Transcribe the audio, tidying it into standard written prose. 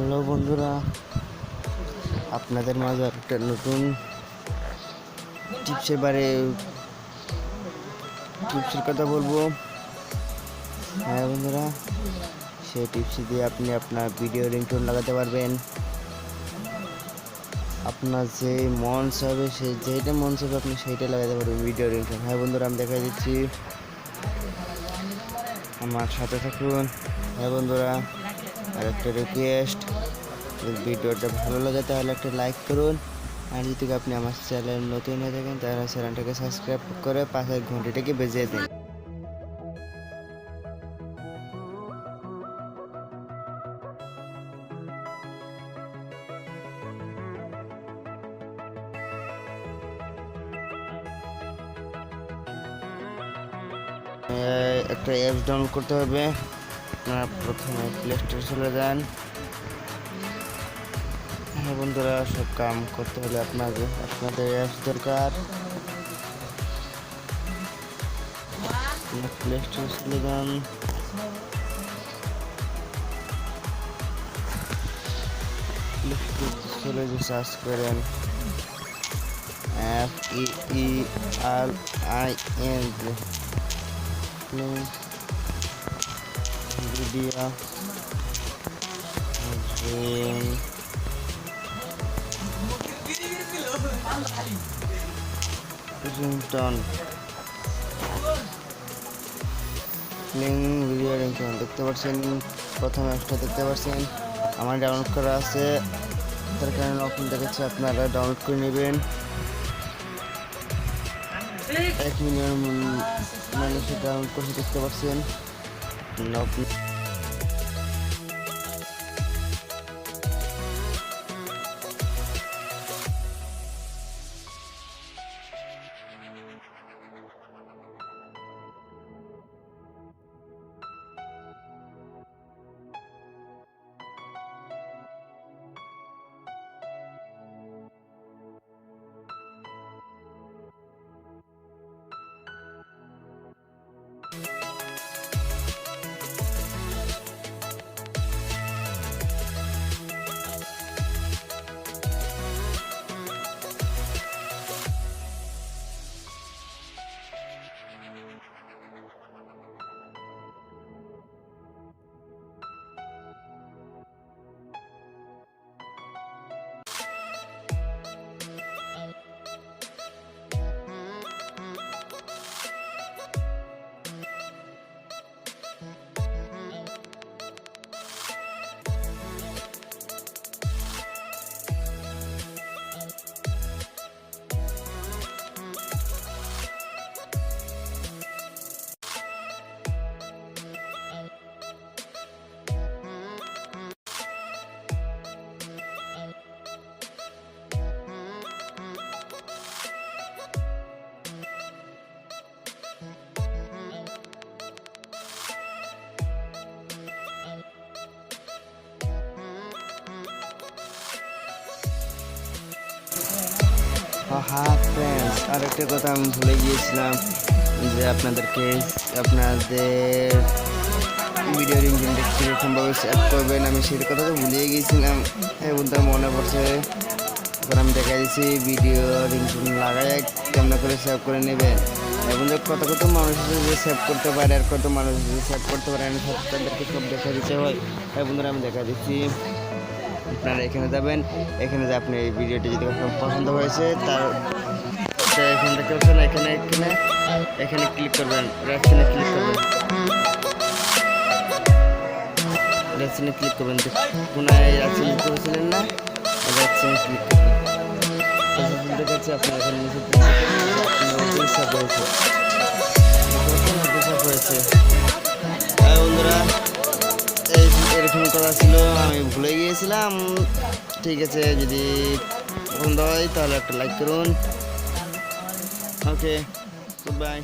Hello বন্ধুরা, আপনাদের মাঝে একটা নতুন টিপসের কথা বলবো। হ্যাঁ বন্ধুরা, সেই টিপস দিয়ে আপনি আপনার ভিডিও রিংটোন লাগাতে পারবেন। আপনার যে মন চাইবে যেটা মন চাইবে আপনি সেইটাই লাগাতে পারবেন ভিডিও রিংটোন। হ্যাঁ বন্ধুরা, আমি দেখা দিচ্ছি, আমার সাথে থাকুন। হ্যাঁ বন্ধুরা, আর একটা রিকোয়েস্ট, যদি ভিডিওটা ভালো লাগে তাহলে একটা লাইক করুন, আর যদি আপনি আমার চ্যানেল নতুন হয়ে থাকেন তাহলে চ্যানেলটাকে সাবস্ক্রাইব করে পাশের ঘন্টিটাকে বেজে দিন। একটা অ্যাপস ডাউনলোড করতে হবে। আপনারা প্রথমে প্লে স্টোরে চলে যান। হ্যাঁ বন্ধুরা, সব কাম করতে হলে আপনাদের অ্যাপস দরকার। প্লে স্টোরে চলে যান। প্লে স্টোরে চলে যে সার্চ করেন FERIN video ringtone video ringtone দেখতে পাচ্ছেন। প্রথম অ্যাপসটা দেখতে পাচ্ছেন আমার ডাউনলোড করা আছে, তার কারণে ওপেন দেখাচ্ছে, আপনারা ডাউনলোড করে নেবেন। 1 মিলিয়ন মানুষের ডাউনলোড করে দেখতে পাচ্ছেন। হ্যাঁ ফ্রেন্ডস, আরেকটা কথা আমি ভুলে গিয়েছিলাম, যে আপনাদের ভিডিও রিংটোনটা কীরকমভাবে সেভ করবেন, আমি সেই কথা তো ভুলে গিয়েছিলাম। এবং তার মনে পড়ছে, এখন আমি দেখা দিচ্ছি ভিডিও রিংটোন লাগাই কেমন করে সেভ করে নেবেন। এবং কত মানুষ যে সেভ করতে পারে আর কত মানুষ যে সেভ করতে পারে, আমি তাদেরকে সব দেখা দিতে হয়। বন্ধুরা, আমি দেখা দিচ্ছি, আপনারা এখানে যাবেন। এখানে যে আপনি এই ভিডিওটি যদি আপনার পছন্দ হয়েছে তার এখান থেকে এখানে ক্লিক করবেন, রেকশনে ক্লিক করবেন, পুনরায় রেকশনে করেছিলেন না, রেকশনে ক্লিক করবেন। দেখাচ্ছে আপনার এখানে নিচে হয়েছে। বন্ধুরা, এরকম কথা ছিল, আমি ভুলে গিয়েছিলাম। ঠিক আছে, যদি পছন্দ হয় তাহলে একটা লাইক করুন। ওকে, গুড বাই।